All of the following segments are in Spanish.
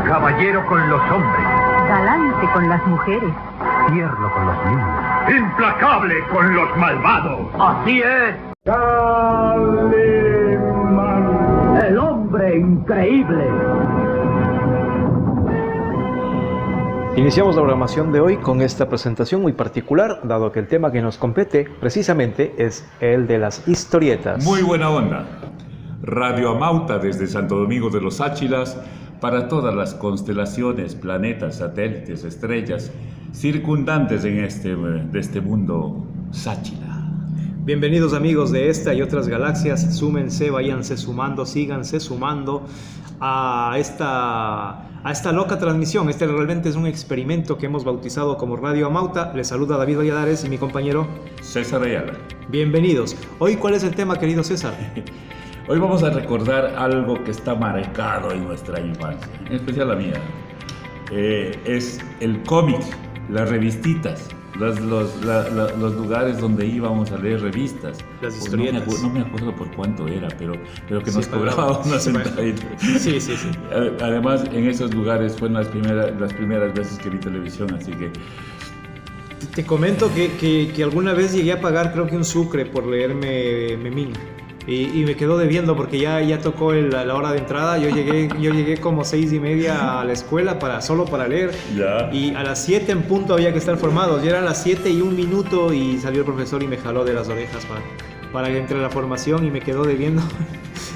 Caballero con los hombres. Galante con las mujeres. Tierno con los niños. Implacable con los malvados. Así es. El hombre increíble. Iniciamos la programación de hoy con esta presentación muy particular, dado que el tema que nos compete precisamente es el de las historietas. Muy buena onda. Radio Amauta desde Santo Domingo de los Áchilas para todas las constelaciones, planetas, satélites, estrellas circundantes de este mundo sáchila. Bienvenidos amigos de esta y otras galaxias, súmense, váyanse sumando, síganse sumando a esta loca transmisión. Este realmente es un experimento que hemos bautizado como Radio Amauta. Les saluda David Valladares y mi compañero César Ayala. Bienvenidos. Hoy, ¿cuál es el tema, querido César? Hoy vamos a recordar algo que está marcado en nuestra infancia, en especial la mía. Es el cómic, las revistitas, los lugares donde íbamos a leer revistas. Las historietas. No me acuerdo por cuánto era, pero que nos cobraba una centavita. Sí. Además, en esos lugares fueron las primeras veces que vi televisión, así que... Te comento que alguna vez llegué a pagar, creo que un sucre por leerme Memín. Y me quedó debiendo porque ya tocó la hora de entrada. Yo llegué como 6:30 a la escuela solo para leer. Ya. Y a las 7 en punto había que estar formados. Ya eran las 7:01 y salió el profesor y me jaló de las orejas para que entre a la formación y me quedó debiendo.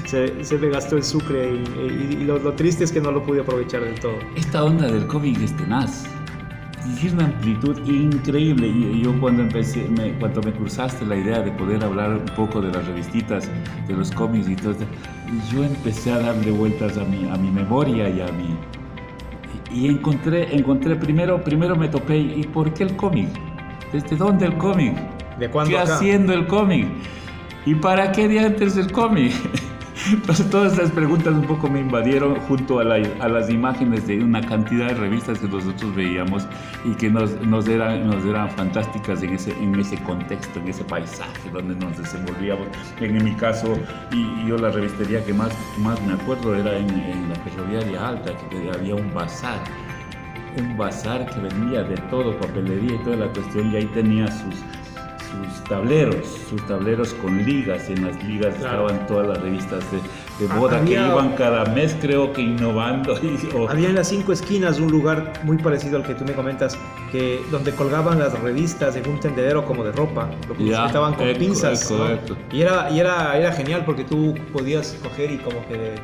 se me gastó el sucre y lo triste es que no lo pude aprovechar del todo. Esta onda del cómic es tenaz. Tiene una amplitud increíble. Y yo cuando me cruzaste la idea de poder hablar un poco de las revistitas, de los cómics y todo esto, yo empecé a darle vueltas a mi memoria y encontré primero me topé, ¿y por qué el cómic? ¿Desde dónde el cómic? ¿De cuándo ¿Qué acá? haciendo el cómic? ¿Y para qué diantres el cómic? Entonces todas estas preguntas un poco me invadieron junto a las imágenes de una cantidad de revistas que nosotros veíamos y que nos eran fantásticas en ese contexto, en ese paisaje donde nos desenvolvíamos. En mi caso, y yo la revistería que más me acuerdo era en la Ferroviaria Alta, que había un bazar que vendía de todo, papelería y toda la cuestión, y ahí tenía sus tableros con ligas. En las ligas estaban todas las revistas de moda que iban cada mes, creo que innovando. Había en las 5 esquinas un lugar muy parecido al que tú me comentas, donde colgaban las revistas en un tendedero como de ropa, lo que estaban con pinzas, ¿no? Y era genial porque tú podías coger y como que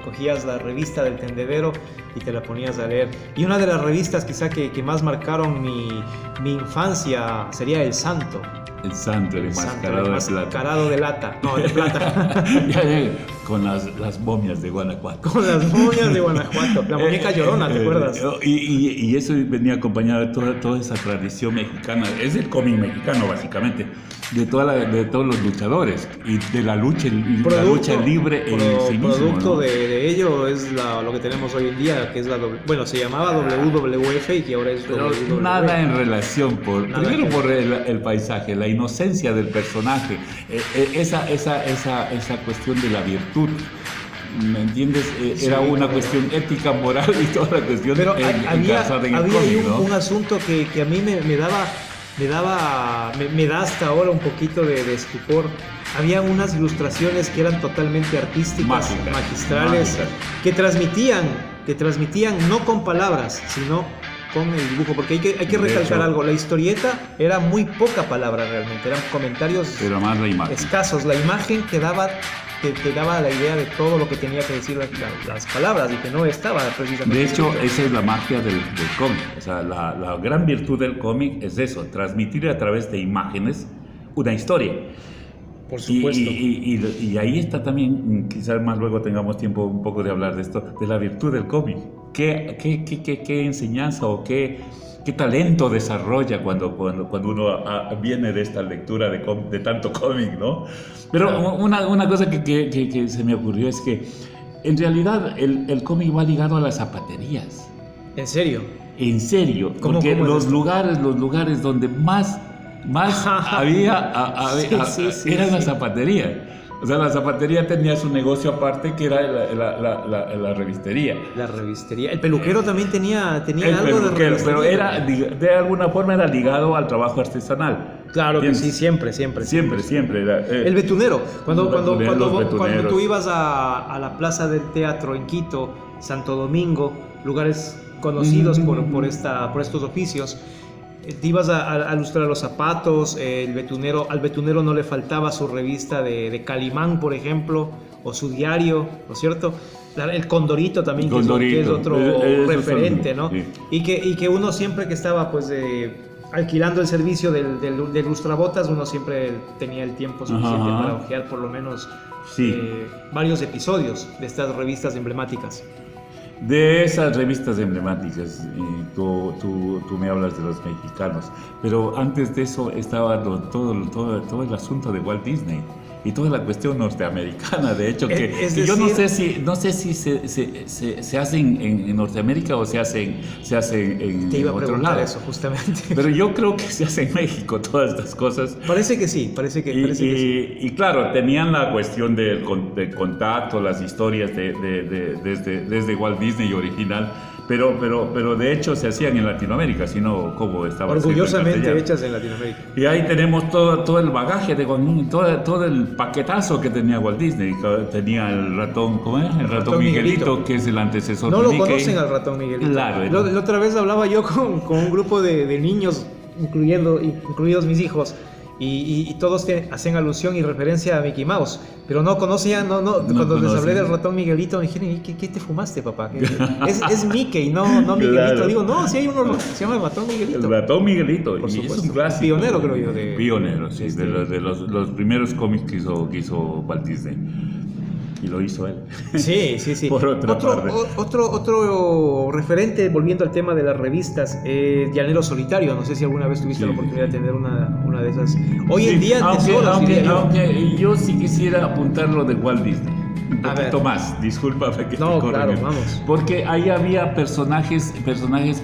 cogías la revista del tendedero y te la ponías a leer. Y una de las revistas quizá que más marcaron mi infancia sería El Santo. El Santo, el enmascarado de lata. No, de plata. Con las momias de Guanajuato. Con las momias de Guanajuato. La muñeca llorona, ¿te acuerdas? Y eso venía acompañado de toda esa tradición mexicana. Es el cómic mexicano, básicamente. De todos los luchadores. Y de la lucha libre en sí mismo. Producto, ¿no? de ello es lo que tenemos hoy en día, que es se llamaba WWF y que ahora es WWE. Nada en relación, primero por el paisaje, la inocencia del personaje, esa cuestión de la virtud, ¿me entiendes? Era una cuestión ética, moral y toda la cuestión. Pero había cómic, ¿no? un asunto que a mí me da hasta ahora un poquito de estupor. Había unas ilustraciones que eran totalmente artísticas, magistrales, que transmitían no con palabras, sino con el dibujo, porque hay que recalcar algo. La historieta era muy poca palabra realmente, eran comentarios escasos. La imagen te daba la idea de todo lo que tenía que decir las palabras y que no estaba precisamente. De hecho, esa es la magia del cómic. O sea, la gran virtud del cómic es eso, transmitir a través de imágenes una historia. Por supuesto. Y ahí está también, quizás más luego tengamos tiempo un poco de hablar de esto, de la virtud del cómic. ¿Qué enseñanza o qué talento desarrolla cuando uno viene de esta lectura de tanto cómic, ¿no? Pero una cosa que se me ocurrió es que en realidad el cómic va ligado a las zapaterías. ¿En serio? En serio, porque los lugares donde más más había, era la zapatería. O sea, la zapatería tenía su negocio aparte, que era la revistería. La revistería. El peluquero también tenía El algo peluquero, de revistería. pero era, de alguna forma era ligado al trabajo artesanal. Claro que ¿Entiendes? sí, siempre. Siempre era, El betunero. Cuando betuneros. tú ibas a la Plaza del Teatro en Quito, Santo Domingo, lugares conocidos por estos oficios, te ibas a lustrar los zapatos. Al betunero no le faltaba su revista de Calimán, por ejemplo, o su diario, ¿no es cierto? El Condorito también, que es otro referente, ¿no? Sí. Y que uno siempre que estaba pues alquilando el servicio del lustrabotas, uno siempre tenía el tiempo suficiente para hojear por lo menos varios episodios de estas revistas emblemáticas. De esas revistas emblemáticas, tú me hablas de los mexicanos, pero antes de eso estaba todo el asunto de Walt Disney y toda la cuestión norteamericana. De hecho, que yo no sé si se hacen en Norteamérica o se hacen en Te iba a otro preguntar lado. eso, justamente. Pero yo creo que se hace en México todas estas cosas. Parece que sí, parece que sí. Y claro, tenían la cuestión del contacto, las historias desde Walt Disney original, pero de hecho se hacían en Latinoamérica, sino como estaba orgullosamente hechas en Latinoamérica. Y ahí tenemos todo el bagaje de todo el paquetazo que tenía Walt Disney. Tenía el ratón, ¿cómo es? El ratón Miguelito, que es el antecesor no de lo Mickey. conocen al ratón Miguelito. Claro. La otra vez hablaba yo con un grupo de niños, incluidos mis hijos, y todos hacen alusión y referencia a Mickey Mouse, pero no conocían, cuando les hablé del ratón Miguelito me dijeron, ¿qué te fumaste, papá? Es Mickey, no Miguelito. Claro. Digo, no, sí hay uno que se llama el ratón Miguelito. El ratón Miguelito, por supuesto. Es un clásico. Pionero, creo yo. Pionero, sí, de los primeros cómics que hizo Walt Disney. Y lo hizo él. Sí. Por otra parte. Otro referente, volviendo al tema de las revistas, Llanero Solitario. No sé si alguna vez tuviste la oportunidad de tener una de esas. Hoy en día, aunque yo sí quisiera apuntar lo de Walt Disney. Un poquito más, discúlpame que te corren. Claro, vamos. Porque ahí había personajes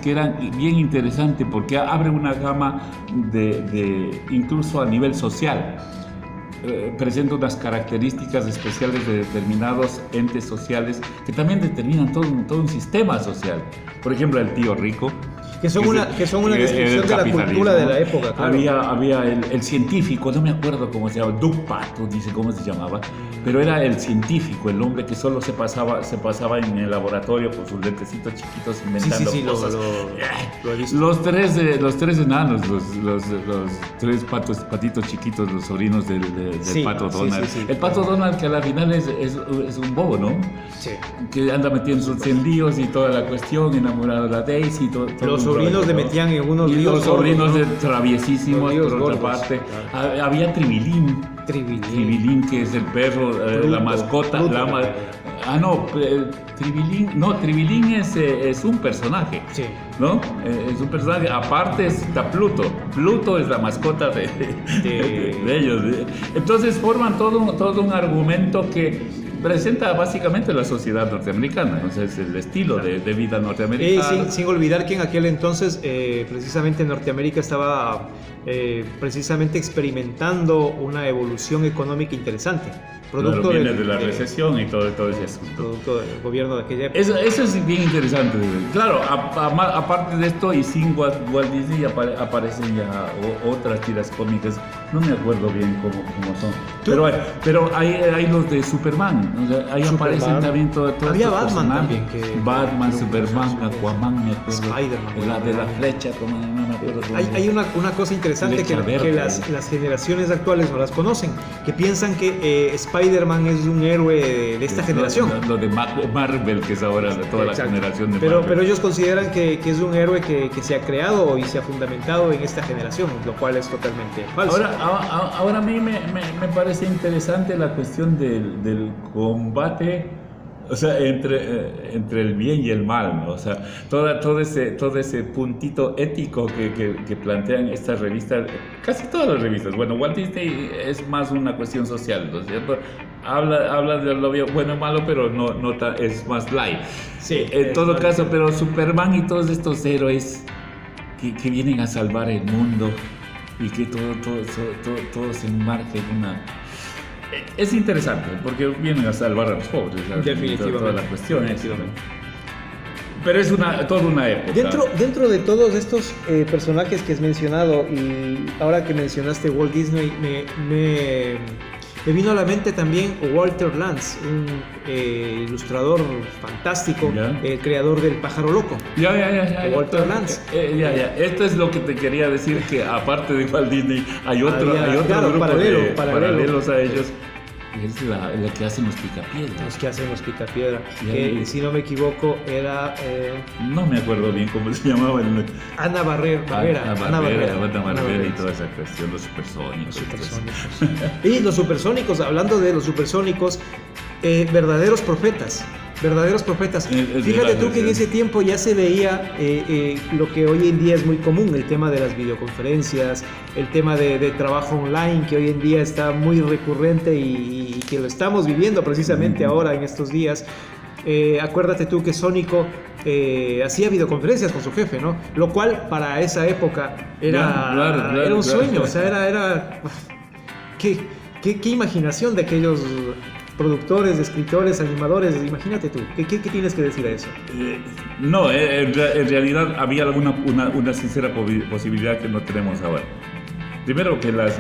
que eran bien interesantes, porque abre una gama de incluso a nivel social. Presenta unas características especiales de determinados entes sociales que también determinan todo un sistema social. Por ejemplo, el tío rico. Que son una descripción de la cultura de la época. Claro. Había el científico, no me acuerdo cómo se llama, Doug Pato, dice cómo se llamaba, pero era el científico, el hombre que solo se pasaba en el laboratorio con sus lentecitos chiquitos inventando cosas. Lo he visto. Los tres enanos, los tres patitos chiquitos, los sobrinos del Pato Donald. Sí. El Pato Donald, que a la final es un bobo, ¿no? Sí. Que anda metiendo sus envíos y toda la cuestión, enamorado de la Daisy y todo. Los sobrinos le metían en unos líos. Y los sobrinos de traviesísimos, por otra parte. Había Tribilín, que es el perro, la mascota. Tribilín es un personaje. Sí. ¿No? Es un personaje. Aparte está Pluto. Pluto es la mascota de ellos. Entonces forman todo un argumento que presenta básicamente la sociedad norteamericana, o sea, es el estilo de vida norteamericana. Sin olvidar que en aquel entonces, precisamente Norteamérica estaba precisamente experimentando una evolución económica interesante. Producto de la recesión y todo ese asunto. Producto del gobierno de aquella época. Eso es bien interesante. Claro, aparte de esto, y sin Walt Disney aparecen ya otras tiras cómicas. No me acuerdo bien cómo son. Pero hay los de Superman. O sea, ahí aparecen también todo. Había Batman también. Batman, Superman, Aquaman, me acuerdo. Spider-Man. La de la flecha, no me acuerdo. Hay una cosa interesante que las generaciones actuales no las conocen. Que piensan que Spider-Man es un héroe de esta generación. Lo de Marvel, que es ahora de toda la generación de Marvel. Pero ellos consideran que es un héroe que se ha creado y se ha fundamentado en esta generación, lo cual es totalmente falso. Ahora a mí me parece interesante la cuestión del combate, o sea, entre el bien y el mal, ¿no? O sea, todo ese puntito ético que plantean estas revistas, casi todas las revistas. Bueno, Walt Disney es más una cuestión social, ¿no es cierto? Habla de lo bueno y malo, pero no es más light. Sí, en todo caso, pero Superman y todos estos héroes que vienen a salvar el mundo, y que todo se enmarque en una... Es interesante, porque vienen a salvar a los pobres, definitivamente. Toda la cuestión. Pero es toda una época. Dentro de todos estos personajes que has mencionado, y ahora que mencionaste Walt Disney, me vino a la mente también Walter Lantz, un ilustrador fantástico, el creador del Pájaro Loco. Walter Lantz. Esto es lo que te quería decir, que aparte de Walt Disney hay otro grupo paralelos a ellos. Es la que hacen los Picapiedra. Los que hacen los Picapiedra. Que, si no me equivoco, era... no me acuerdo bien cómo se llamaba. Ana Barrera. Ana Barrera y toda esa cuestión, los supersónicos. Y los supersónicos, hablando de los supersónicos, verdaderos profetas. Fíjate tú que en ese tiempo ya se veía lo que hoy en día es muy común, el tema de las videoconferencias, el tema de trabajo online, que hoy en día está muy recurrente y que lo estamos viviendo precisamente ahora en estos días. Acuérdate tú que Sónico hacía videoconferencias con su jefe, ¿no? Lo cual para esa época era un sueño, o sea, era ¿qué imaginación de aquellos productores, escritores, animadores? Imagínate tú, ¿qué tienes que decir a eso? No, en realidad había una sincera posibilidad que no tenemos ahora. Primero, que los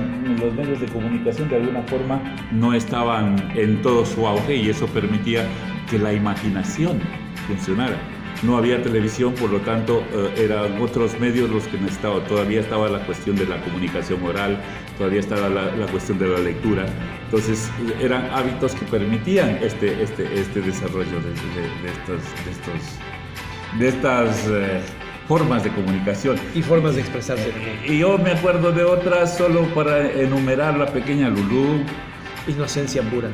medios de comunicación de alguna forma no estaban en todo su auge, y eso permitía que la imaginación funcionara. No había televisión, por lo tanto eran otros medios los que necesitaban. Todavía estaba la cuestión de la comunicación oral, todavía estaba la cuestión de la lectura. Entonces eran hábitos que permitían este desarrollo de estas formas de comunicación. Y formas de expresarse. Y yo me acuerdo de otras, solo para enumerar: la pequeña Lulú, Inocencia pura.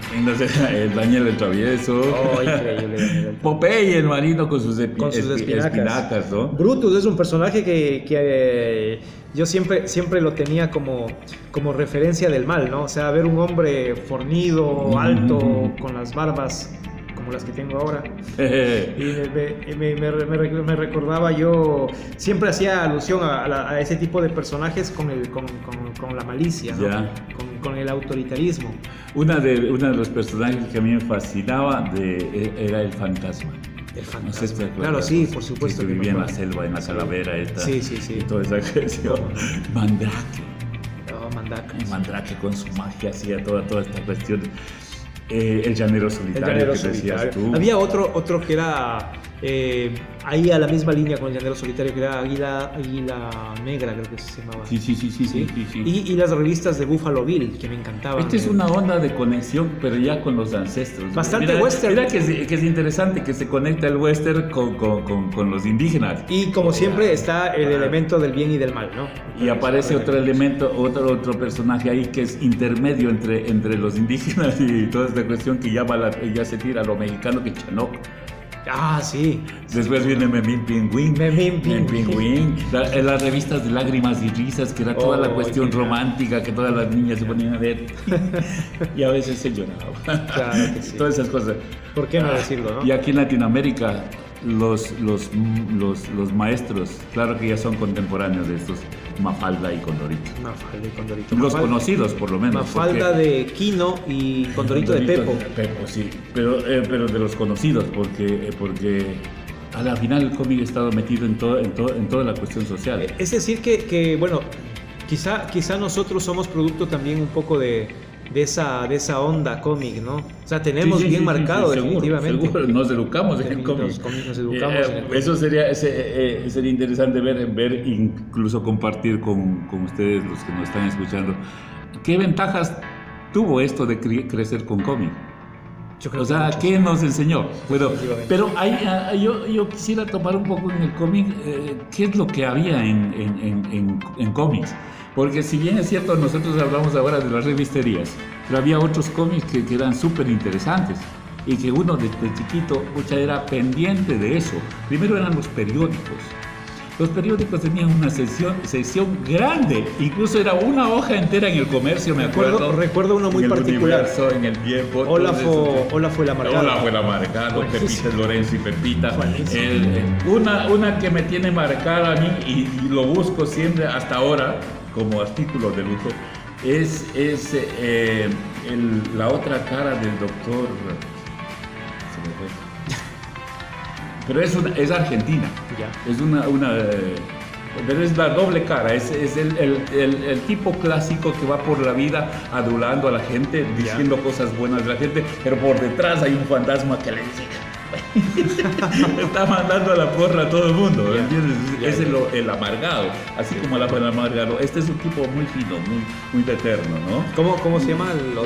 El Daniel el Travieso. Oh, increíble. Popeye el marino con sus espinacas, ¿no? Brutus es un personaje que yo siempre lo tenía como referencia del mal, ¿no? O sea, ver un hombre fornido, alto, con las barbas como las que tengo ahora. Y me recordaba, yo siempre hacía alusión a ese tipo de personajes con la malicia, ¿no? Con el autoritarismo. Una de los personajes que a mí me fascinaba era el fantasma. El fantasma. No sé si te acuerdas, claro, sí, por supuesto. Que vivía en la selva, en la calavera esta. Sí. Y toda esa cuestión. Mandrake. Mandrake con su magia hacía toda esta cuestión. El llanero solitario que decías tú. Había otro que era ahí a la misma línea con el llanero solitario, que era Águila Negra, creo que se llamaba. Sí. Y las revistas de Buffalo Bill, que me encantaban. Esta es una onda de conexión, pero ya con los ancestros. Bastante western. Mira que es interesante que se conecta el western con los indígenas. Y como siempre está el elemento del bien y del mal, ¿no? Y aparece otro elemento, otro personaje ahí que es intermedio entre los indígenas y toda esta cuestión, que ya se tira a lo mexicano, que es Chanoc. Ah, sí. Después viene Memín Pingüín. Las revistas de lágrimas y risas, que era toda la cuestión romántica, que todas las niñas se ponían a ver. Y a veces se lloraba. Claro que sí. Todas esas cosas. ¿Por qué no decirlo, no? Y aquí en Latinoamérica, los maestros, claro que ya son contemporáneos de estos, Mafalda y Condorito. Los conocidos, por lo menos. Mafalda de Quino y Condorito de Pepo. Sí, pero de los conocidos, porque a la final el cómic ha estado metido en toda la cuestión social. Es decir que bueno, quizá nosotros somos producto también un poco de esa onda cómic, ¿no? O sea, tenemos bien marcado, definitivamente. Seguro, nos educamos en el cómic. Nos educamos en el cómic. Eso sería interesante ver, incluso compartir con ustedes, los que nos están escuchando, qué ventajas tuvo esto de crecer con cómic. O sea, ¿qué nos enseñó? Bueno, pero yo quisiera tomar un poco en el cómic qué es lo que había en cómics. Porque si bien es cierto, nosotros hablamos ahora de las revisterías, pero había otros cómics que eran súper interesantes y que uno desde chiquito era pendiente de eso. Primero eran los periódicos. Los periódicos tenían una sección grande, incluso era una hoja entera en el Comercio, me acuerdo. Recuerdo uno muy particular. Universo, en el Tiempo. Hola fue la marcada. Hola fue la marcada, Pepita Lorenzo y Pepita. Una que me tiene marcada a mí y lo busco siempre hasta ahora, como artículo de lujo, es la otra cara del doctor. Se me fue. Pero es argentina. Ya. Es pero es la doble cara, es el tipo clásico que va por la vida adulando a la gente, diciendo cosas buenas de la gente, pero por detrás hay un fantasma que le dice, está mandando a la porra a todo el mundo, ¿entiendes? Es el amargado, así como el amargado. Este es un tipo muy fino, muy eterno, ¿no? ¿Cómo se llama? El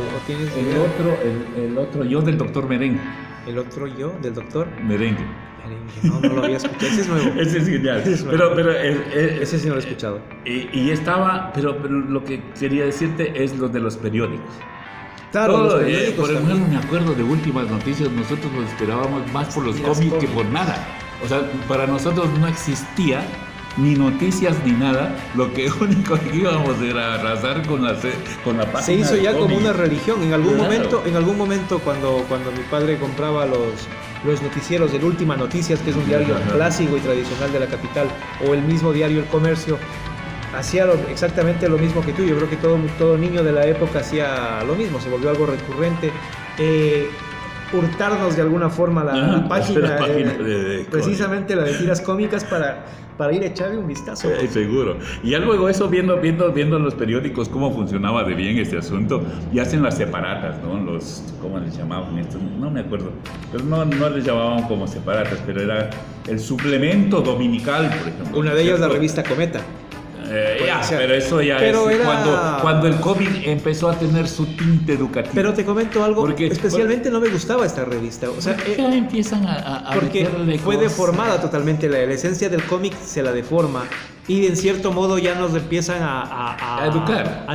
otro yo del doctor Merengue. ¿El otro yo del doctor? Merengue. No lo había escuchado. Ese es nuevo. Ese es genial. Ese sí no lo he escuchado. Y estaba, pero lo que quería decirte es lo de los periódicos. Claro, Todo, los periódicos por ejemplo, me acuerdo de Últimas Noticias, nosotros nos esperábamos más por los cómics que por nada. O sea, para nosotros no existía ni noticias ni nada, lo que único que íbamos era arrasar con la página. Se hizo ya como una religión. En algún Claro. momento cuando mi padre compraba los noticieros del Última Noticias, que es un diario clásico y tradicional de la capital, o el mismo diario El Comercio, hacía exactamente lo mismo que tú. Yo creo que todo niño de la época hacía lo mismo, se volvió algo recurrente. Hurtarnos de alguna forma la página de precisamente la de tiras cómicas para ir a echarle un vistazo. Seguro. Y ya luego eso, viendo los periódicos cómo funcionaba de bien este asunto, y hacen las separatas, ¿no? ¿Cómo les llamaban estos? No me acuerdo. Pero no les llamaban como separatas, pero era el suplemento dominical, por ejemplo. Una de ellas, la revista Cometa. Pero eso ya pero es era... cuando el cómic empezó a tener su tinte educativo. Pero te comento algo, especialmente no me gustaba esta revista. O sea, ya empiezan a porque fue deformada totalmente. La esencia del cómic se la deforma y en cierto modo ya nos empiezan a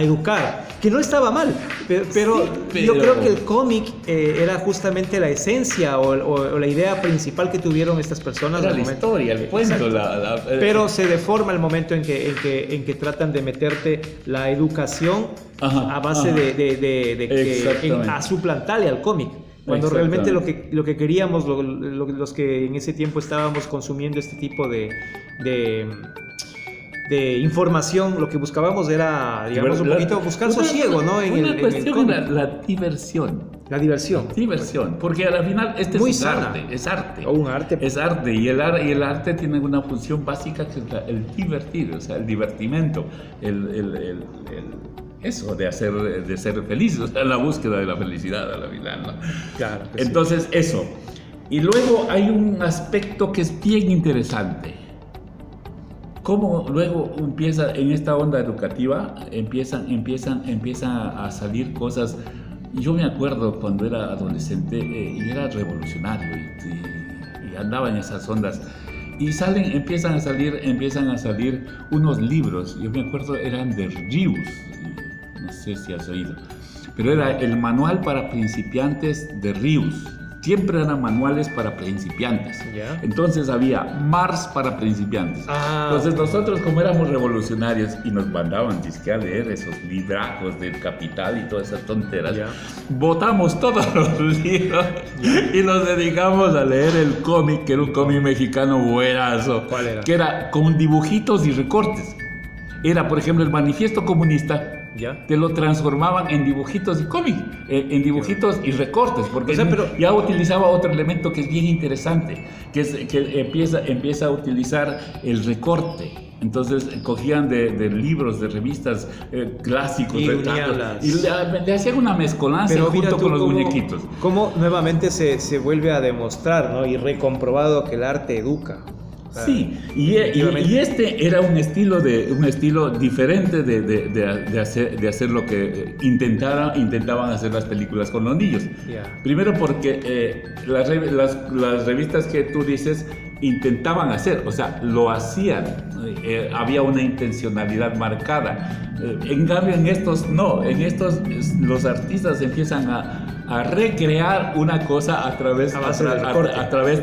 educar. Que no estaba mal, pero yo creo que el cómic era justamente la esencia o la idea principal que tuvieron estas personas. Era la historia, el cuento. Pero se deforma el momento en que tratan de meterte la educación a base a suplantarle al cómic. Cuando realmente lo que queríamos, los que en ese tiempo estábamos consumiendo este tipo de información, lo que buscábamos era, digamos, un poquito buscar sosiego, ¿no? En el cómic. La diversión. La diversión. Diversión, porque al final muy es sana. arte, es arte. O un arte. Es arte, y el arte tiene una función básica que es el divertir, o sea, el divertimento, eso de ser feliz, o sea, la búsqueda de la felicidad a la final, ¿no? Claro. Entonces, eso. Y luego hay un aspecto que es bien interesante. Cómo luego empieza en esta onda educativa, empiezan a salir cosas. Yo me acuerdo cuando era adolescente y era revolucionario y andaba en esas ondas. Y empiezan a salir unos libros. Yo me acuerdo eran de Rius, no sé si has oído, pero era el manual para principiantes de Rius. Siempre eran manuales para principiantes. ¿Ya? Entonces había Mars para principiantes. Entonces nosotros, como éramos revolucionarios y nos mandaban a leer esos librajos del Capital y todas esas tonteras, botamos todos los libros y nos dedicamos a leer el cómic, que era un cómic mexicano buenazo. ¿Cuál era? Que era con dibujitos y recortes. Era, por ejemplo, el Manifiesto Comunista. ¿Ya? Te lo transformaban en dibujitos y cómic, en dibujitos y recortes, porque ya utilizaba otro elemento que es bien interesante, que empieza a utilizar el recorte. Entonces cogían de libros, de revistas clásicos, y le hacían una mezcolanza junto con los muñequitos. Cómo nuevamente se vuelve a demostrar, ¿no? Y recomprobado que el arte educa. Sí, y este era un estilo diferente de hacer lo que intentaban hacer las películas con los niños. Primero porque las revistas que tú dices intentaban hacer, o sea, lo hacían, había una intencionalidad marcada. En cambio en estos no, los artistas empiezan a recrear una cosa a través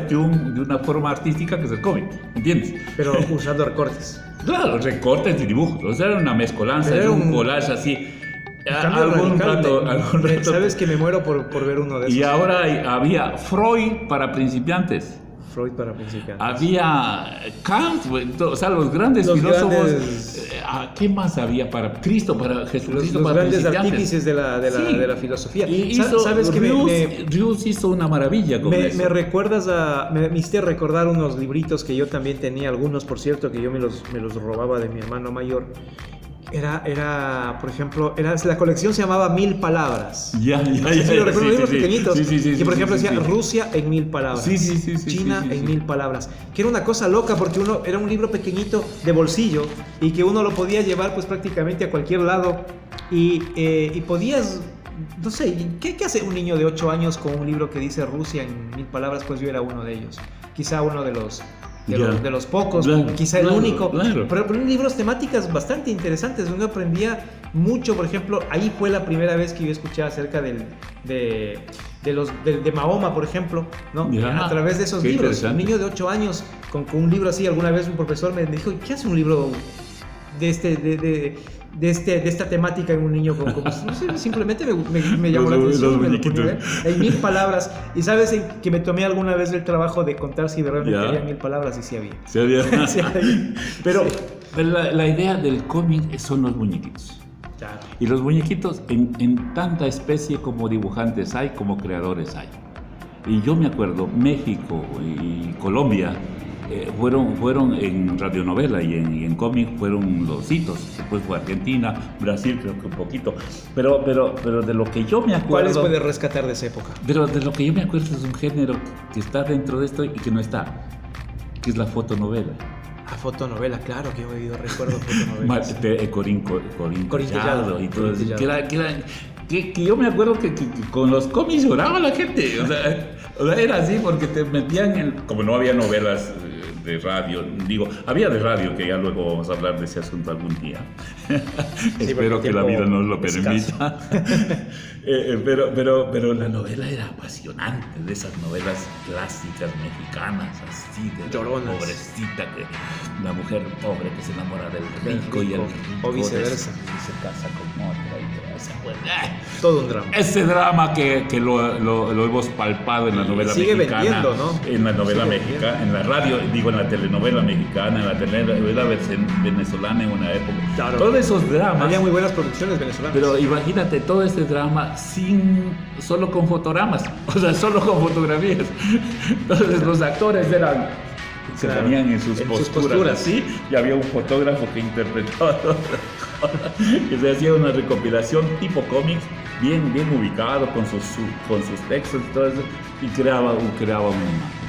de una forma artística que es el cómic, ¿entiendes? Pero usando recortes. Claro, recortes y dibujos, o sea, era una mezcolanza, era un collage así. Algún rato. Sabes que me muero por ver uno de esos. Y ahora había Freud para principiantes. Freud para principiantes. Había Kant, o sea, los grandes filósofos. ¿Qué más había para Cristo, para Jesucristo? Los para grandes artífices de la filosofía. ¿Sabes que Rius hizo una maravilla con eso. Me hiciste recordar unos libritos que yo también tenía, algunos por cierto, que yo me los robaba de mi hermano mayor. Por ejemplo, la colección se llamaba 1000 palabras. Ya. Recuerdo libros pequeñitos. Que por ejemplo decía Rusia en 1000 palabras. China en 1000 palabras. Que era una cosa loca porque era un libro pequeñito de bolsillo y que uno lo podía llevar pues prácticamente a cualquier lado y podías, no sé, ¿qué hace un niño de 8 años con un libro que dice Rusia en 1000 palabras? Pues yo era uno de ellos. Quizá uno de los pocos, quizá el único, pero en libros temáticas bastante interesantes donde aprendía mucho. Por ejemplo, ahí fue la primera vez que yo escuché acerca de Mahoma, por ejemplo, ¿no? A través de esos libros. Un niño de 8 años con un libro así. Alguna vez un profesor me dijo, ¿qué hace un libro de esta temática en un niño no sé, simplemente me llamó la atención. Hay 1000 palabras. Y sabes que me tomé alguna vez el trabajo de contar si realmente había 1000 palabras, y sí había. Sí había. Pero la idea del cómic son los muñequitos. Claro. Y los muñequitos en tanta especie como dibujantes hay, como creadores hay. Y yo me acuerdo, México y Colombia fueron en radionovela y en cómic fueron los hitos. Después fue Argentina, Brasil, creo que un poquito. Pero de lo que yo me acuerdo... ¿Cuáles puedes rescatar de esa época? Pero de lo que yo me acuerdo es un género que está dentro de esto y que no está, que es la fotonovela. Fotonovela, claro que he oído, recuerdo fotonovelas. Corín Collado y todo eso. Que yo me acuerdo que con los cómics lloraba la gente. O sea, era así porque te metían como no había novelas de radio, había de radio, que ya luego vamos a hablar de ese asunto algún día. Espero que la vida nos lo permita. Pero la novela era apasionante, de esas novelas clásicas mexicanas, así de lloronas, pobrecita, la mujer pobre que se enamora del rico y el rico o viceversa y se casa con otra y toda esa todo un drama. Ese drama que lo hemos palpado en la novela sigue mexicana, vendiendo, ¿no? En la novela mexicana, en la radio, en la telenovela mexicana, en la telenovela venezolana en una época. Claro. Todos esos dramas. Había muy buenas producciones venezolanas. Pero imagínate todo este drama solo con fotogramas, o sea, solo con fotografías. Entonces los actores se ponían en sus posturas, ¿sí? Y había un fotógrafo que interpretaba todo. Que se hacía una recopilación tipo cómics, bien ubicado con sus textos y todo eso, y creaba una imagen.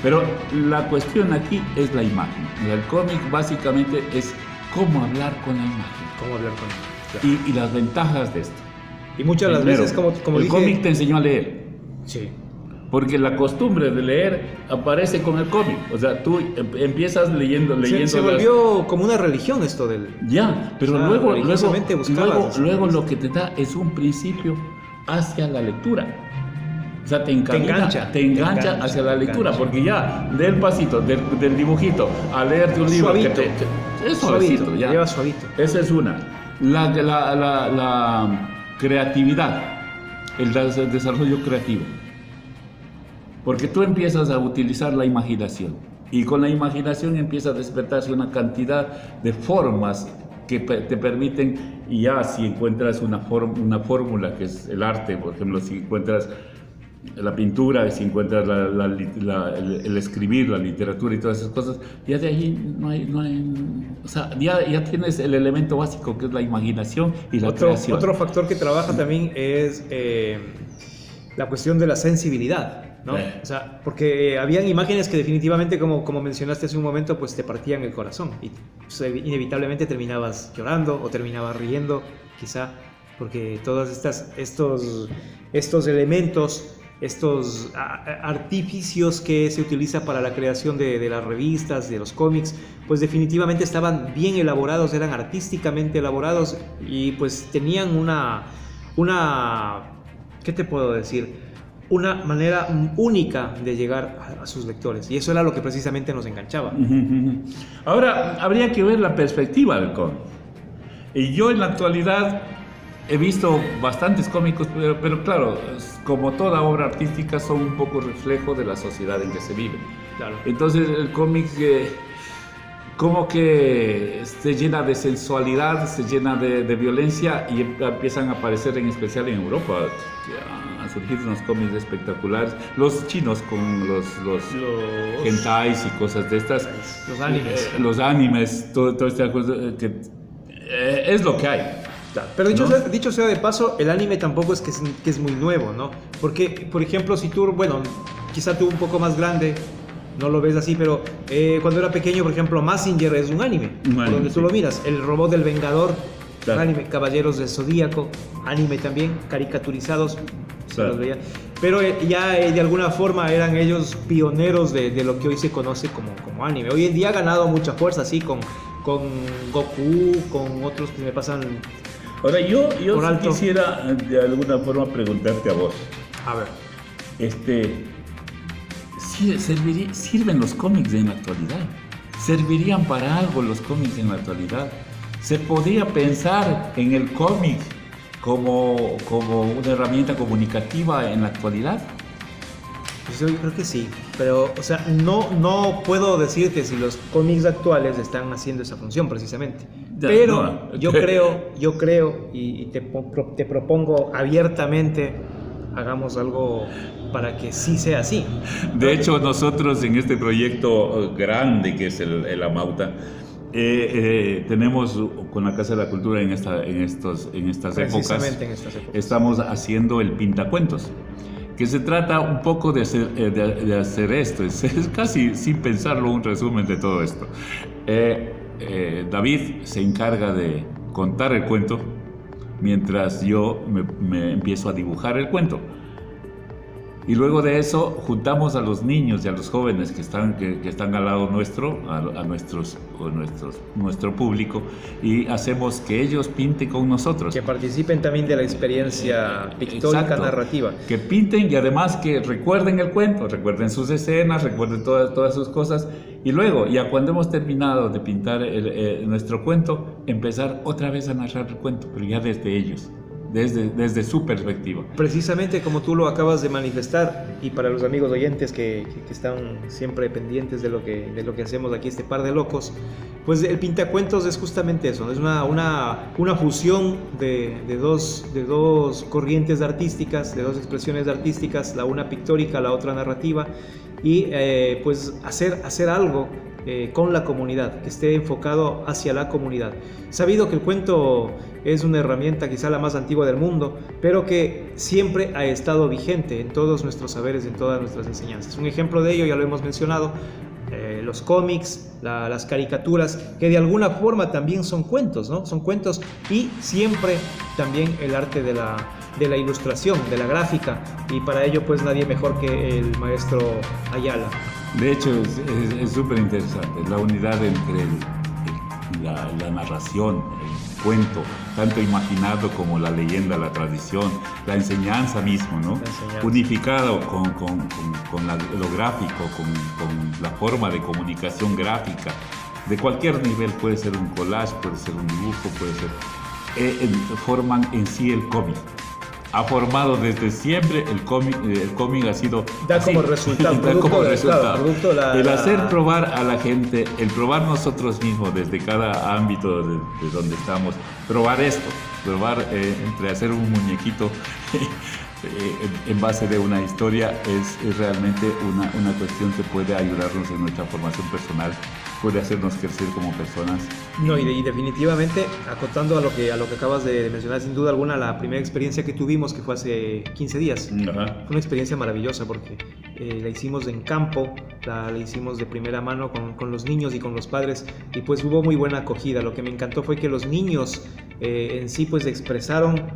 Pero la cuestión aquí es la imagen. El cómic básicamente es cómo hablar con la imagen. Claro. Y las ventajas de esto. Y muchas de las veces, como el dije, cómic te enseñó a leer. Sí. Porque la costumbre de leer aparece con el cómic. O sea, tú empiezas leyendo. Se volvió como una religión esto del... Ya, pero luego lo que te da es un principio hacia la lectura. O sea, te engancha hacia la lectura, porque ya del pasito, del dibujito, a leerte un libro suavito. Es suavito, ya. Lleva suavito. Esa es una. La creatividad, el desarrollo creativo. Porque tú empiezas a utilizar la imaginación y con la imaginación empieza a despertarse una cantidad de formas que te permiten, y ya si encuentras una fórmula que es el arte, por ejemplo, si encuentras la pintura, si encuentras el escribir, la literatura y todas esas cosas, ya de ahí no hay o sea, ya tienes el elemento básico que es la imaginación y la creación. Otro factor que trabaja también es la cuestión de la sensibilidad, ¿no? O sea, porque habían imágenes que definitivamente, como mencionaste hace un momento, pues te partían el corazón y pues, inevitablemente terminabas llorando o terminabas riendo, quizá, porque todos estos elementos, estos artificios que se utiliza para la creación de las revistas, de los cómics, pues definitivamente estaban bien elaborados, eran artísticamente elaborados y pues tenían una ¿qué te puedo decir? Una manera única de llegar a sus lectores. Y eso era lo que precisamente nos enganchaba. Ahora, habría que ver la perspectiva del cómic. Y yo en la actualidad he visto bastantes cómicos, pero claro, como toda obra artística, son un poco reflejo de la sociedad en que se vive. Claro. Entonces el cómic como que se llena de sensualidad, se llena de violencia y empiezan a aparecer en especial en Europa. Han surgido unos cómics espectaculares. Los chinos con los hentais y cosas de estas. Los animes. Los animes, todo este cosa que es lo que hay. Claro. Pero dicho sea de paso, el anime tampoco es que es muy nuevo, ¿no? Porque, por ejemplo, si tú, bueno, quizá tú un poco más grande, no lo ves así, pero cuando era pequeño, por ejemplo, Mazinger es un anime donde tú lo miras. El robot del Vengador, claro. Anime. Caballeros del Zodíaco, anime también, caricaturizados. Claro. Pero ya de alguna forma eran ellos pioneros de lo que hoy se conoce como anime. Hoy en día ha ganado mucha fuerza, así con Goku, con otros que me pasan. Ahora yo sí quisiera de alguna forma preguntarte a vos. A ver. ¿Sirven los cómics en la actualidad? ¿Servirían para algo los cómics en la actualidad? ¿Se podría pensar en el cómic como una herramienta comunicativa en la actualidad? Pues yo creo que sí, pero o sea, no puedo decirte si los cómics actuales están haciendo esa función precisamente. Pero yo creo y te propongo abiertamente, hagamos algo para que sí sea así. De hecho, nosotros en este proyecto grande que es el Amauta, tenemos con la Casa de la Cultura en estas épocas, estamos haciendo el Pintacuentos, que se trata un poco de hacer esto, es casi sin pensarlo un resumen de todo esto. David se encarga de contar el cuento mientras yo me empiezo a dibujar el cuento. Y luego de eso juntamos a los niños y a los jóvenes que están al lado nuestro, nuestro público, y hacemos que ellos pinten con nosotros. Que participen también de la experiencia pictórica. Exacto. Narrativa. Que pinten y además que recuerden el cuento, recuerden sus escenas, recuerden todas sus cosas. Y luego, ya cuando hemos terminado de pintar nuestro cuento, empezar otra vez a narrar el cuento, pero ya desde ellos. Desde su perspectiva. Precisamente como tú lo acabas de manifestar, y para los amigos oyentes que están siempre pendientes de lo que hacemos aquí, este par de locos, pues el Pintacuentos es justamente eso, es una fusión de dos corrientes artísticas, de dos expresiones artísticas, la una pictórica, la otra narrativa, y pues hacer algo con la comunidad, que esté enfocado hacia la comunidad. Sabido que el cuento es una herramienta quizá la más antigua del mundo, pero que siempre ha estado vigente en todos nuestros saberes, en todas nuestras enseñanzas. Un ejemplo de ello, ya lo hemos mencionado, los cómics, las caricaturas, que de alguna forma también son cuentos, ¿no? Son cuentos, y siempre también el arte de la ilustración, de la gráfica, y para ello pues nadie mejor que el maestro Ayala. De hecho, es súper interesante la unidad entre la narración, el cuento, tanto imaginado como la leyenda, la tradición, la enseñanza mismo, ¿no? Unificado con lo gráfico, con la forma de comunicación gráfica, de cualquier nivel. Puede ser un collage, puede ser un dibujo, puede ser... forman en sí el cómic. Ha formado desde siempre el cómic ha sido da como resultado, el hacer probar a la gente, el probar nosotros mismos desde cada ámbito de donde estamos, probar entre hacer un muñequito en base de una historia es realmente una cuestión que puede ayudarnos en nuestra formación personal, puede hacernos crecer como personas. No, y definitivamente, acotando a lo que acabas de mencionar, sin duda alguna, la primera experiencia que tuvimos, que fue hace 15 días, fue una experiencia maravillosa porque la hicimos en campo, la hicimos de primera mano con los niños y con los padres, y pues hubo muy buena acogida. Lo que me encantó fue que los niños en sí pues se expresaron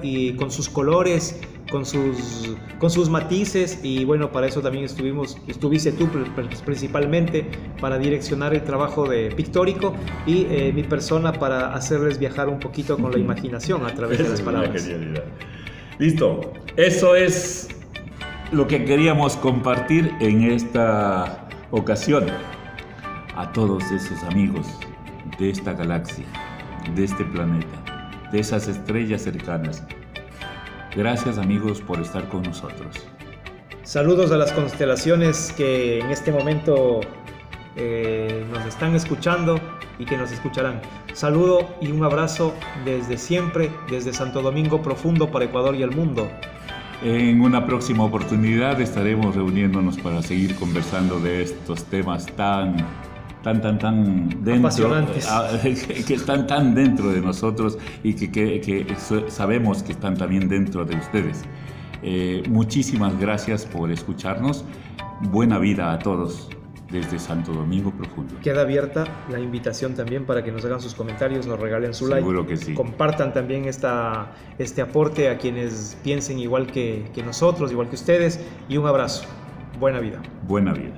y con sus colores, con sus matices, y bueno, para eso también estuviste tú principalmente para direccionar el trabajo de pictórico, y mi persona para hacerles viajar un poquito con la imaginación a través de las palabras. Listo, eso es lo que queríamos compartir en esta ocasión a todos esos amigos de esta galaxia, de este planeta, de esas estrellas cercanas. Gracias, amigos, por estar con nosotros. Saludos a las constelaciones que en este momento nos están escuchando y que nos escucharán. Saludo y un abrazo desde siempre, desde Santo Domingo Profundo para Ecuador y el mundo. En una próxima oportunidad estaremos reuniéndonos para seguir conversando de estos temas tan dentro, apasionantes, que están tan dentro de nosotros y que sabemos que están también dentro de ustedes. Muchísimas gracias por escucharnos. Buena vida a todos desde Santo Domingo Profundo. Queda abierta la invitación también para que nos hagan sus comentarios, nos regalen su like. Seguro que sí. Compartan también este aporte a quienes piensen igual que nosotros, igual que ustedes. Y un abrazo. Buena vida. Buena vida.